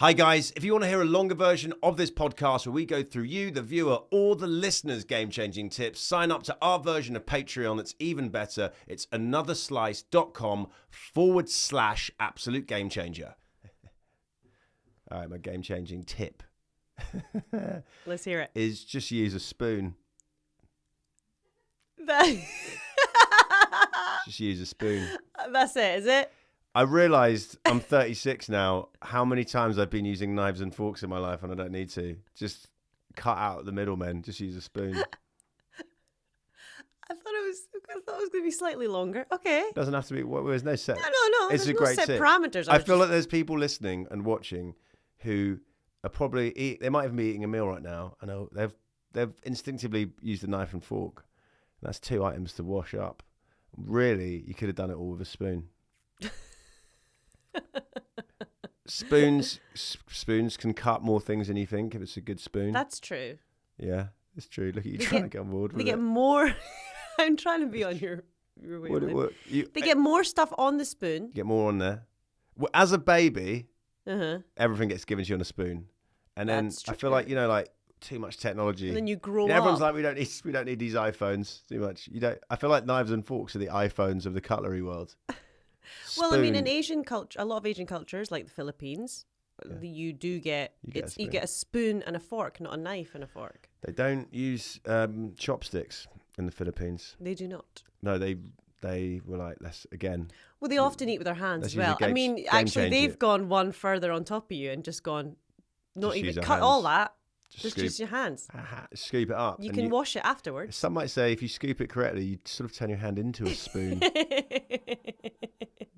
Hi guys, if you want to hear a longer version of this podcast where we go through you, the viewer, or the listener's game-changing tips, sign up to our version of Patreon that's even better. It's anotherslice.com/absolute game changer. All right, my game-changing tip. Let's hear it. Is just use a spoon. Just use a spoon. That's it, is it? I realised I'm 36 now, how many times I've been using knives and forks in my life and I don't need to. Just cut out the middlemen. Just use a spoon. I thought it was going to be slightly longer. Okay. Doesn't have to be. There's no set. No. It's There's a great no set tip. parameters. I feel like there's people listening and watching who are probably they might even be eating a meal right now. I know they've instinctively used a knife and fork. That's 2 items to wash up. Really, you could have done it all with a spoon. Spoons can cut more things than you think if it's a good spoon. That's true. Yeah, it's true. Look at you trying to get on board with They get more. I'm trying to be on your wavelength. They get more stuff on the spoon. Get more on there. Well, as a baby, everything gets given to you on a spoon, and then I feel like like too much technology. And then you grow up. Everyone's like, we don't need these iPhones too much. You don't. I feel like knives and forks are the iPhones of the cutlery world. Well, I mean, in Asian culture, a lot of Asian cultures, like the Philippines, you do get you get a spoon and a fork, not a knife and a fork. They don't use chopsticks in the Philippines. They do not. No, they were like, let's again. Well, they often eat with their hands as well. I mean, actually, they've gone one further on top of you and just gone, not even cut all that. Just use your hands. Scoop it up. You can wash it afterwards. Some might say if you scoop it correctly, you sort of turn your hand into a spoon.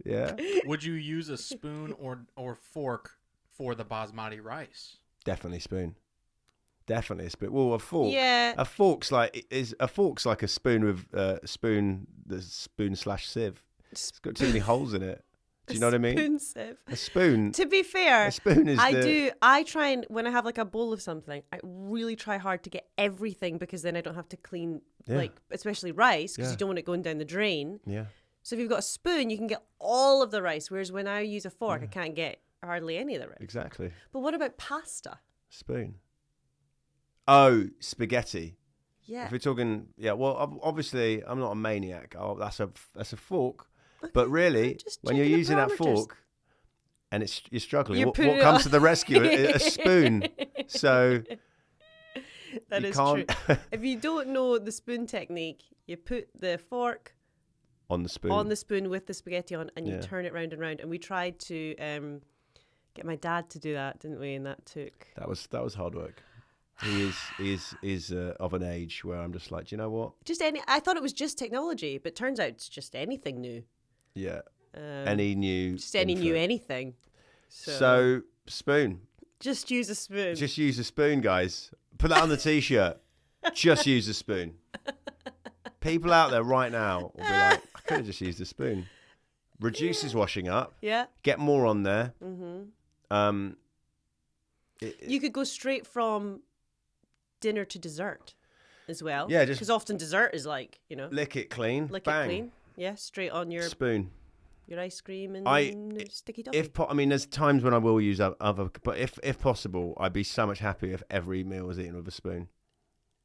Yeah. Would you use a spoon or fork for the basmati rice? Definitely spoon. Definitely a spoon. Well, a fork. Yeah. A fork's like a spoon with the spoon/sieve. It's got too many holes in it. Do you know what I mean? Spoon sieve. A spoon. To be fair, a spoon is I try and when I have like a bowl of something, I really try hard to get everything because then I don't have to clean like especially rice because you don't want it going down the drain. Yeah. So if you've got a spoon, you can get all of the rice. Whereas when I use a fork, I can't get hardly any of the rice. Exactly. But what about pasta? Spoon. Oh, spaghetti. Yeah. If we're talking, well, obviously, I'm not a maniac. Oh, that's a fork. Okay, but really, when you're using that fork and you're struggling, what comes to the rescue? A spoon. So that is true. If you don't know the spoon technique, you put the fork on the spoon with the spaghetti on, and you turn it round and round. And we tried to get my dad to do that, didn't we? And that was hard work. He is of an age where I'm just like, do you know what? I thought it was just technology, but turns out it's just anything new. Yeah. Any new anything. So spoon. Just use a spoon. Just use a spoon, guys. Put that on the t-shirt. Just use a spoon. People out there right now will be like, I could have just used a spoon. Reduces washing up. Yeah. Get more on there. Mm-hmm. You could go straight from dinner to dessert as well. Yeah, because often dessert is like, lick it clean. It clean. Yeah, straight on your spoon. Your ice cream and sticky toffee. There's times when I will use other, but if possible, I'd be so much happier if every meal was eaten with a spoon.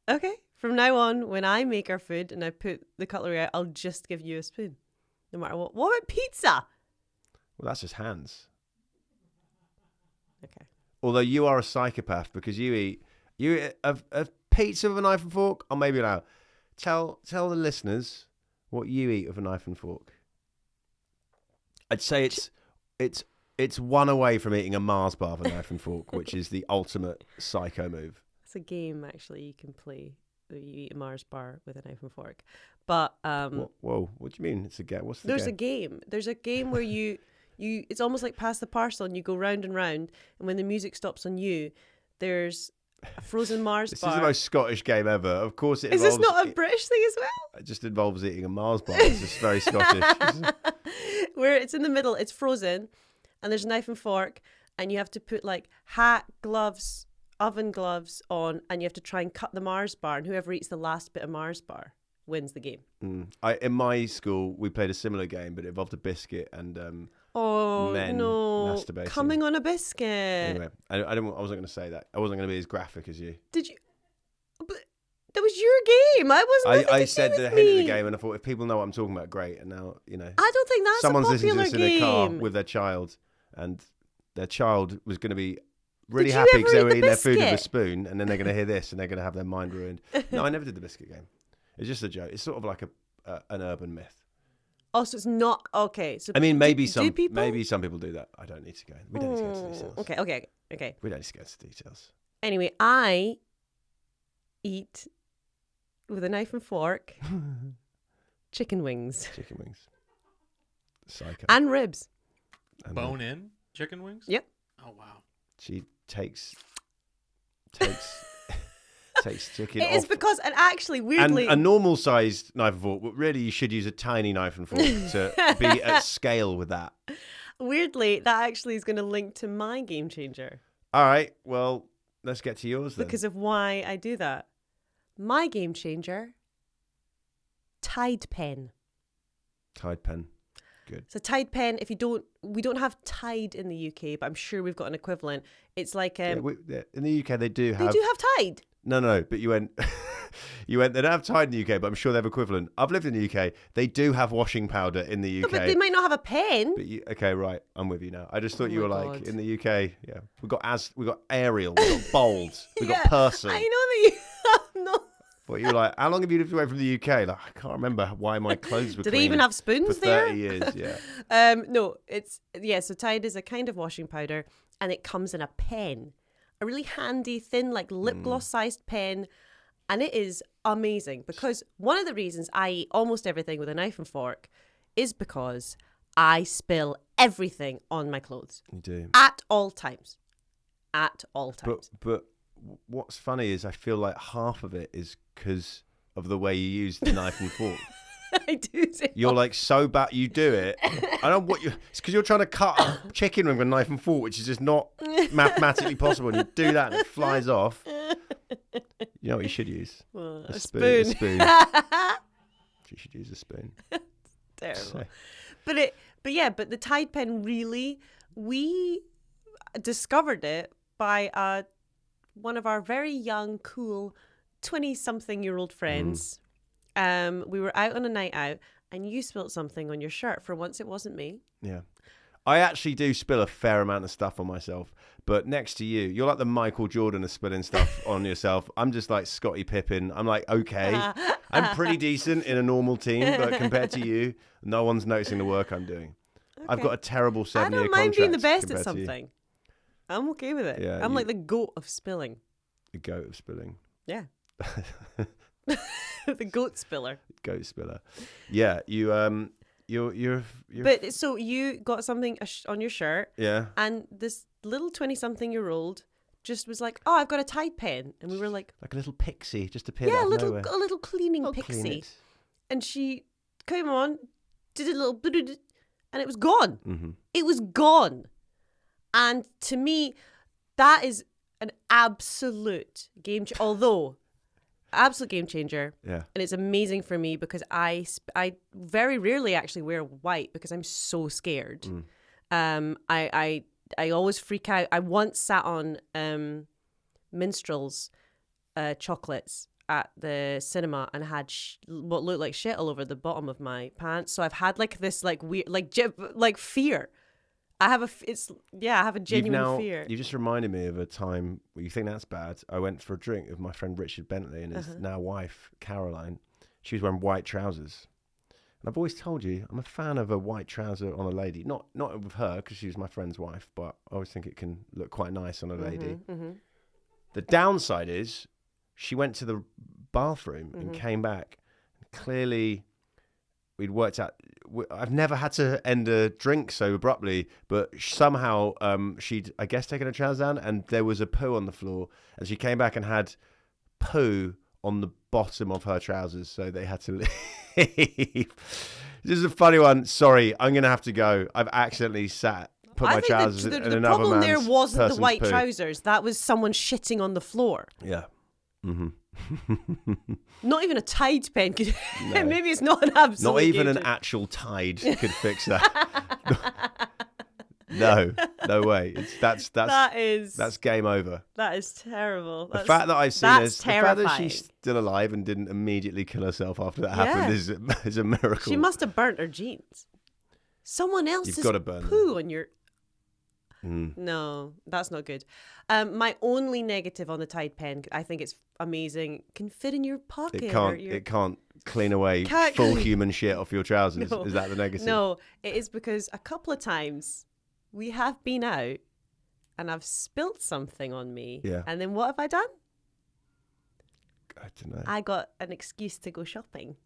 Okay, from now on, when I make our food and I put the cutlery out, I'll just give you a spoon, no matter what. What about pizza? Well, that's just hands. Okay. Although you are a psychopath because you eat a pizza with a knife and fork, or maybe now tell the listeners what you eat with a knife and fork. I'd say it's one away from eating a Mars bar with a knife and fork, which is the ultimate psycho move. It's a game actually you can play. You eat a Mars bar with a knife and fork, but whoa, what do you mean? It's a game. What's the There's a game. There's a game where you it's almost like pass the parcel, and you go round and round, and when the music stops on you, there's a frozen Mars bar. This is the most Scottish game ever. Of course it is. Involves, this not a British thing as well? It just involves eating a Mars bar. It's just very Scottish. Where it's in the middle, it's frozen, and there's a knife and fork, and you have to put like hat, gloves, oven gloves on, and you have to try and cut the Mars bar, and whoever eats the last bit of Mars bar wins the game. In my school, we played a similar game, but it involved a biscuit and men masturbating. Coming on a biscuit. Anyway, I wasn't going to say that. I wasn't going to be as graphic as you. Did you? But that was your game. I wasn't. I said the hint of the game, and I thought if people know what I'm talking about, great. And now I don't think that's someone's a popular listening to this game. in a car with their child, and their child was going to be really happy because they were eating their food with a spoon, and then they're going to hear this, and they're going to have their mind ruined. No, I never did the biscuit game. It's just a joke. It's sort of like an urban myth. Oh, so it's not okay. So I mean, maybe some people do that. I don't need to go. We don't need to go into details. Okay. We don't need to go into details. Anyway, I eat with a knife and fork chicken wings. Chicken wings. Psycho. And ribs. Bone in chicken wings? Yep. Oh, wow. She takes chicken It off. is because, and actually, weirdly... And a normal-sized knife and fork, but really you should use a tiny knife and fork to be at scale with that. Weirdly, that actually is going to link to my game changer. All right, well, let's get to yours then. Because of why I do that. My game changer, Tide pen. Tide pen. Good. So Tide pen, we don't have Tide in the UK, but I'm sure we've got an equivalent. It's like... in the UK they do have... They do have Tide? No, but you went, they don't have Tide in the UK, but I'm sure they have equivalent. I've lived in the UK. They do have washing powder in the UK. No, but they might not have a pen. But okay, right. I'm with you now. I just thought you were God. like, in the UK, yeah. We got Ariel, we got Bold, we got Persil. I know that you have not. But you were like, how long have you lived away from the UK? Like, I can't remember why my clothes were Do clean. they even have spoons for there? 30 years, yeah. No, so Tide is a kind of washing powder, and it comes in a pen. A really handy, thin, like lip gloss sized pen. And it is amazing because one of the reasons I eat almost everything with a knife and fork is because I spill everything on my clothes. You do. At all times. At all times. But what's funny is I feel like half of it is because of the way you use the knife and fork. I do. You're like so bad. You do it. I don't what you. It's because you're trying to cut a chicken with a knife and fork, which is just not mathematically possible. And you do that, and it flies off. You know what you should use? Well, a spoon. spoon. A spoon. You should use a spoon. Terrible. So. But the Tide pen really, we discovered it by one of our very young, cool, 20-something-year-old friends. We were out on a night out, and you spilled something on your shirt. For once, it wasn't me. Yeah. I actually do spill a fair amount of stuff on myself, but next to you, you're like the Michael Jordan of spilling stuff on yourself. I'm just like Scottie Pippen. I'm like, okay, I'm pretty decent in a normal team, but compared to you, no one's noticing the work I'm doing. Okay. I've got a terrible 7-year contract. I don't mind being the best at something. I'm okay with it. Yeah, I'm like the goat of spilling. The goat of spilling. Yeah. The goat spiller. Goat spiller. Yeah, you're. But so you got something on your shirt. Yeah. And this little 20-something-year-old just was like, "Oh, I've got a Tide pen," and we were like a little pixie just appeared out of nowhere. A little cleaning pixie. Clean it. And she came on, did a little, and it was gone. Mm-hmm. It was gone. And to me, that is an absolute game changer. Although, absolute game changer. Yeah. And it's amazing for me because I very rarely actually wear white because I'm so scared. I always freak out. I once sat on Minstrel's chocolates at the cinema and had what looked like shit all over the bottom of my pants. So I've had like this like weird like fear. I have a genuine fear. You just reminded me of a time where you think that's bad. I went for a drink with my friend Richard Bentley and his now wife, Caroline. She was wearing white trousers. And I've always told you, I'm a fan of a white trouser on a lady. Not with her, because she was my friend's wife, but I always think it can look quite nice on a lady. Mm-hmm. The downside is she went to the bathroom and came back. Clearly, we'd worked out... I've never had to end a drink so abruptly, but somehow she'd, I guess, taken her trousers down and there was a poo on the floor and she came back and had poo on the bottom of her trousers, so they had to leave. This is a funny one. Sorry, I'm going to have to go. I've accidentally put my trousers in another man's The problem there wasn't the white poo. trousers. That was someone shitting on the floor. Yeah. Mm-hmm. Not even a Tide pen could. No. Maybe it's not an absolute. Not even game an actual Tide could fix that. No way. That's game over. That is terrible. The fact that I've seen her, the fact that she's still alive and didn't immediately kill herself after that happened is a miracle. She must have burnt her jeans. Someone else's poo on your. No, that's not good. My only negative on the Tide pen, I think it's amazing, can fit in your pocket. It can't clean away full human shit off your trousers. No. Is that the negative? No, it is because a couple of times we have been out and I've spilt something on me. Yeah. And then what have I done? I don't know. I got an excuse to go shopping.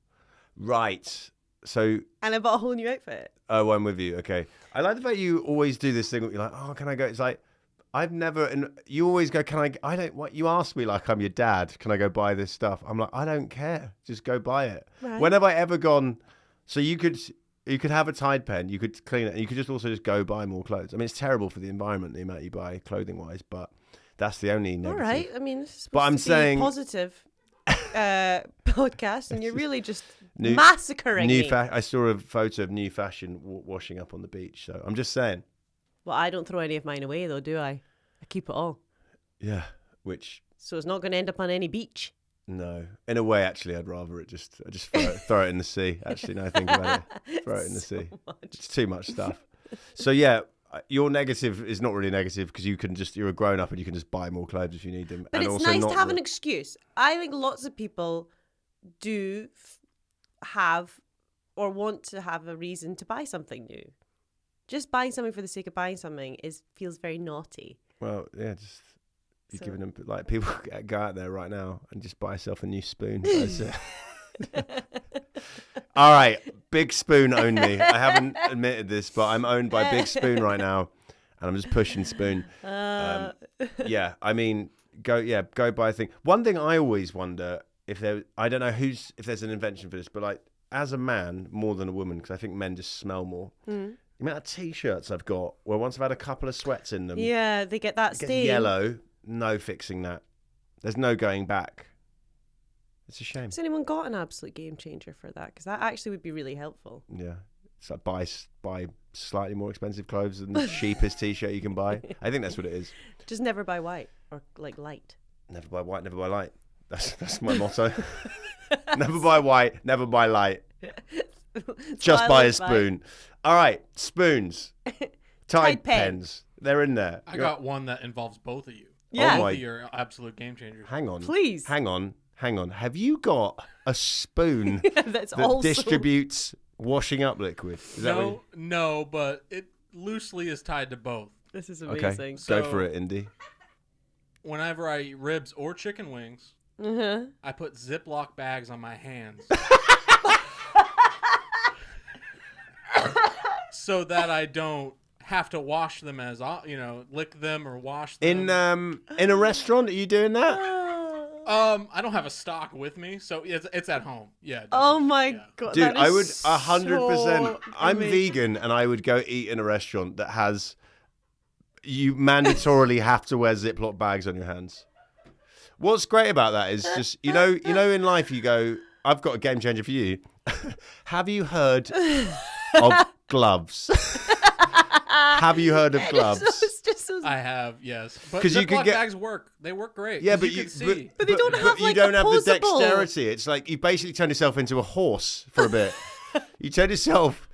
Right. So. And I bought a whole new outfit. Oh, I'm with you. Okay. I like the fact you always do this thing where you're like, oh, can I go? It's like, I've never, and you always go, I don't, what, you ask me like I'm your dad, can I go buy this stuff? I'm like, I don't care. Just go buy it. Right. When have I ever gone, so you could have a Tide pen, you could clean it, and you could just also just go buy more clothes. I mean, it's terrible for the environment, the amount you buy clothing wise, but that's the only negative. All right. I mean, this is but I'm saying positive podcast, and you're really just massacring me. I saw a photo of new fashion washing up on the beach, so I'm just saying. Well, I don't throw any of mine away, though, do I? I keep it all. Yeah, So it's not going to end up on any beach. No. In a way, actually, I'd rather it just throw it in the sea. Actually, now I think about it. Throw it in the sea. It's too much stuff. So, yeah, your negative is not really negative because you're a grown-up and you can just buy more clothes if you need them. But and it's also nice to have an excuse. I think lots of people do have or want to have a reason to buy something new. Just buying something for the sake of buying something feels very naughty. Well, yeah, you're giving them, like, people go out there right now and just buy yourself a new spoon. All right, Big Spoon owned me. I haven't admitted this, but I'm owned by Big Spoon right now, and I'm just pushing Spoon. Yeah, I mean, go buy a thing. One thing I always wonder I don't know if there's an invention for this, but like as a man more than a woman, because I think men just smell more. The amount of t-shirts I've got where once I've had a couple of sweats in them, they get that stain. Yellow. No fixing that. There's no going back. It's a shame. Has anyone got an absolute game changer for that? Because that actually would be really helpful. Yeah. It's like buy slightly more expensive clothes than the cheapest t-shirt you can buy. I think that's what it is. Just never buy white or like light. Never buy white, never buy light. That's my motto. Never buy white, never buy light. Just buy a spoon. All right, spoons. Tide pens. They're in there. I got one that involves both of you. Yeah. Both of your absolute game changers. Hang on. Please. Hang on. Have you got a spoon that also distributes washing up liquid? No, but it loosely is tied to both. This is amazing. Okay, go for it, Indy. Whenever I eat ribs or chicken wings, I put Ziploc bags on my hands. So that I don't have to wash them lick them or wash them. In a restaurant, are you doing that? I don't have a stock with me, so it's at home. Yeah. Oh my god, dude! I would 100%. I'm vegan, and I would go eat in a restaurant that has. You mandatorily have to wear Ziploc bags on your hands. What's great about that is just you know in life you go. I've got a game changer for you. Have you heard of gloves? Have you heard of gloves? I have, yes. But Ziploc bags work. They work great. Yeah, but they don't have you don't have the dexterity. It's like you basically turn yourself into a horse for a bit. You turn yourself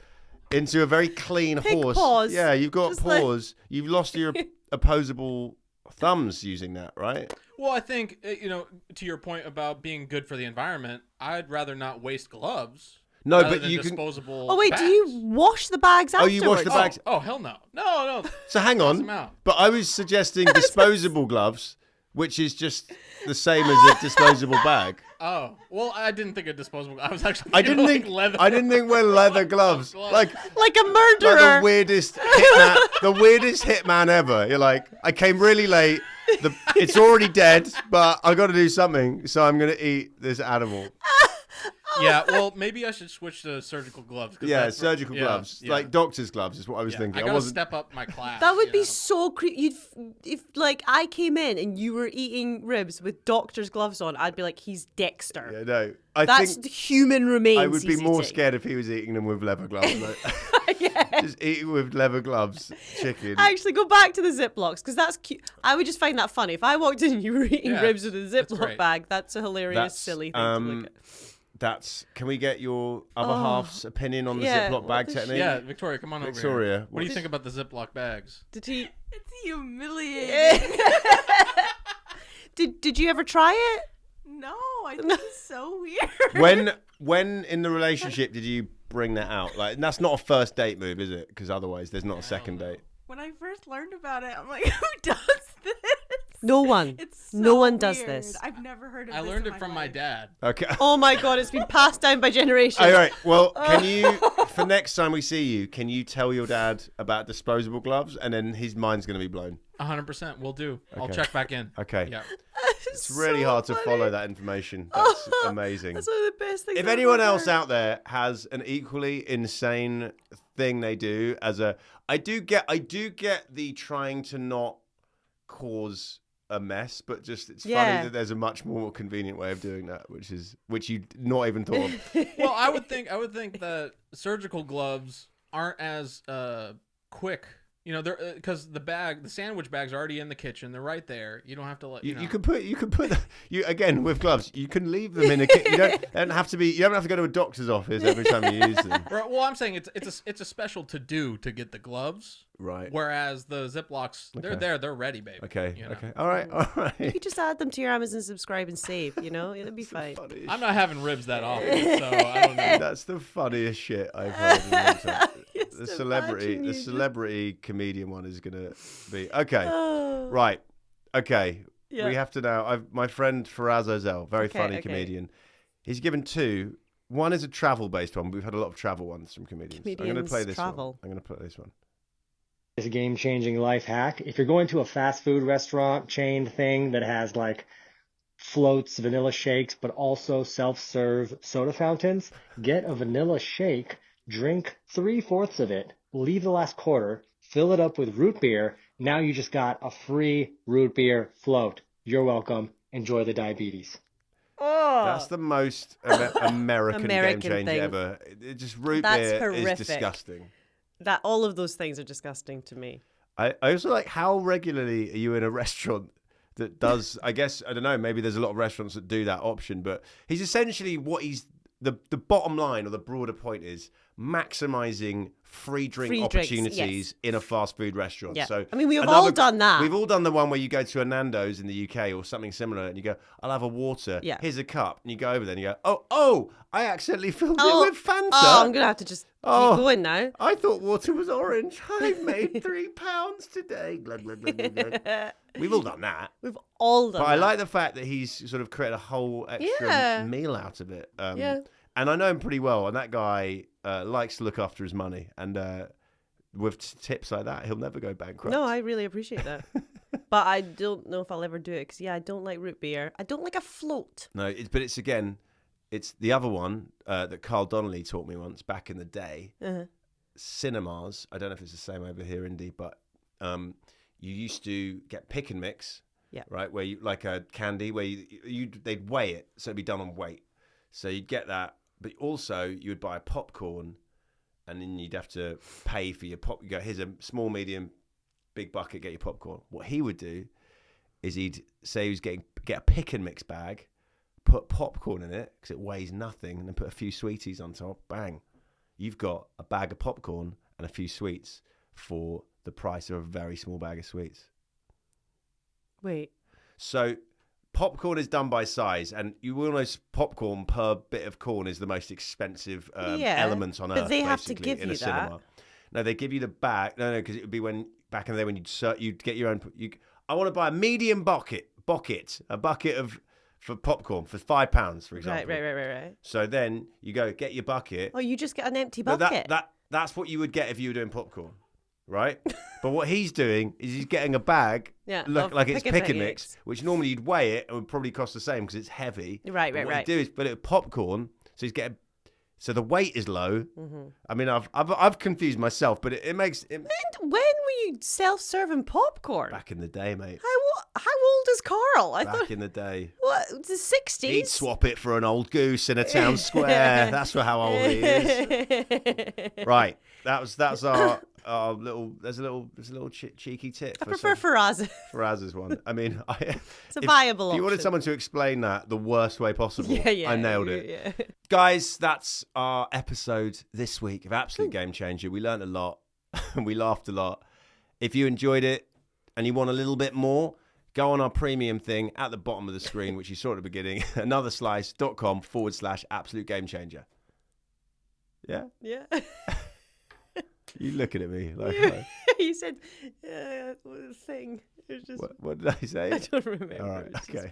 into a very clean horse. Paws. Yeah, you've got paws. You've lost your opposable thumbs using that, right? Well, I think, to your point about being good for the environment, I'd rather not waste gloves. No, but you disposable can. Oh wait, bags. do you wash the bags afterwards? Oh, you wash the bags? Oh hell no, no. So hang on, but I was suggesting disposable gloves, which is just the same as a disposable bag. Oh well, I didn't think of disposable. I was actually. I didn't think wear leather gloves. Like a murderer. Like the weirdest hitman ever. You're like, I came really late. It's already dead, but I got to do something, so I'm gonna eat this animal. Yeah, well, maybe I should switch to surgical gloves. Yeah, surgical gloves. Yeah. Like doctor's gloves is what I was thinking. I wasn't step up my class. That would be so creepy. If like I came in and you were eating ribs with doctor's gloves on, I'd be like, he's Dexter. Yeah, no. That's the human remains. I would be more eating. scared if he was eating them with leather gloves. Yeah. Just eating with leather gloves, chicken. Actually, go back to the Ziplocs because that's cute. I would just find that funny. If I walked in and you were eating ribs with a Ziploc bag, that's a hilarious, silly thing to look at. Can we get your other half's opinion on the Ziploc bag technique? Yeah, Victoria, come on over here. Victoria, what do you think about the Ziploc bags? Did he? It's humiliating. Did you ever try it? No, I think it's so weird. When in the relationship did you bring that out? Like, that's not a first date move, is it? Because otherwise, there's not a second date. When I first learned about it, I'm like, who does this? No one. It's so no one does weird. this. I've never heard of I this learned in it from life. my dad. Okay. Oh my god, it's been passed down by generations. All right. Well, can you, for next time we see you, can you tell your dad about disposable gloves, and then his mind's going to be blown? 100%. Will do. I'll check back in. Okay. Yeah. It's really hard to follow that information. That's amazing. That's one of the best things. If I've anyone ever else heard. out there has an equally insane thing they do I do get the trying to not cause a mess, but just it's funny that there's a much more convenient way of doing that, which you not even thought of. Well, I would think that surgical gloves aren't as quick. You know, they're because the sandwich bag's already in the kitchen. They're right there. You don't have to You can put again with gloves. You can leave them in a kitchen. You don't have to go to a doctor's office every time you use them. Right, well, I'm saying it's a special to do to get the gloves. Right. Whereas the Ziplocs, they're there, they're ready, baby. Okay. You know? Okay. All right. You just add them to your Amazon subscribe and save. You know, it'll be fine. I'm not having ribs that often, so I don't know. That's the funniest shit I've heard in a long time. The celebrity comedian one is gonna be okay. Right. Okay. Yeah. We have to now. My friend Feraz Ozel, very funny comedian. He's given two. One is a travel-based one. We've had a lot of travel ones from comedians. I'm going to play this one. I'm going to play this one. It's a game-changing life hack. If you're going to a fast food restaurant chain thing that has like floats, vanilla shakes, but also self-serve soda fountains, get a vanilla shake, drink 3/4 of it, leave the last quarter, fill it up with root beer. Now you just got a free root beer float. You're welcome. Enjoy the diabetes. Oh, that's the most American game changer thing. ever. Just root beer horrific. is disgusting. That all of those things are disgusting to me. I also like, how regularly are you in a restaurant that does, I guess, I don't know, maybe there's a lot of restaurants that do that option, but he's essentially the bottom line or the broader point is maximizing free drink opportunities in a fast food restaurant. Yeah. So I mean, we've all done that. We've all done the one where you go to a Nando's in the UK or something similar and you go, I'll have a water. Yeah. Here's a cup. And you go over there and you go, oh, I accidentally filled it with Fanta. Oh, I'm going to have to just keep going now. I thought water was orange. I've made £3 today. Glug, glug, glug, glug, glug. We've all done that. We've all done that. But I like the fact that he's sort of created a whole extra meal out of it. And I know him pretty well. And that guy likes to look after his money. And with tips like that, he'll never go bankrupt. No, I really appreciate that. But I don't know if I'll ever do it because, I don't like root beer. I don't like a float. No, but it's the other one that Carl Donnelly taught me once back in the day. Cinemas. I don't know if it's the same over here, Indy, but you used to get pick and mix. Yeah. Right, where you like a candy where they'd weigh it, so it'd be done on weight. So you'd get that, but also you would buy a popcorn, and then you'd have to pay for your pop. You go, here's a small, medium, big bucket, get your popcorn. What he would do is he'd say he was get a pick and mix bag, put popcorn in it because it weighs nothing, and then put a few sweeties on top. Bang, you've got a bag of popcorn and a few sweets for the price of a very small bag of sweets. Wait. So popcorn is done by size, and you will know popcorn per bit of corn is the most expensive element on earth. But they have to give in you a cinema. No, they give you the bag. No, because it would be back in the day when you'd get your own. I want to buy a medium bucket, a bucket for popcorn for £5, for example. Right. So then you go get your bucket. Oh, you just get an empty bucket. That's what you would get if you were doing popcorn. right? But what he's doing is he's getting a bag, look like it's pick and mix, which normally you'd weigh it and would probably cost the same because it's heavy. Right. What he do is put it with popcorn, so he's getting. So the weight is low. Mm-hmm. I mean, I've confused myself, but it makes it. And when were you self-serving popcorn? Back in the day, mate. How old is Carl? Back in the day. What, the 60s? He'd swap it for an old goose in a town square. That's how old he is. Right. That's our little. There's a little cheeky tip. I prefer Feraz. Feraz's one. I mean, it's a viable option. If you wanted someone to explain that the worst way possible, I nailed it. Yeah. Guys, that's our episode this week of Absolute Game Changer. We learned a lot and we laughed a lot. If you enjoyed it and you want a little bit more, go on our premium thing at the bottom of the screen, which you saw at the beginning, anotherslice.com/absolute game changer. Yeah? Yeah. You looking at me like you said thing. It was just... What did I say? I don't remember. All right. Okay.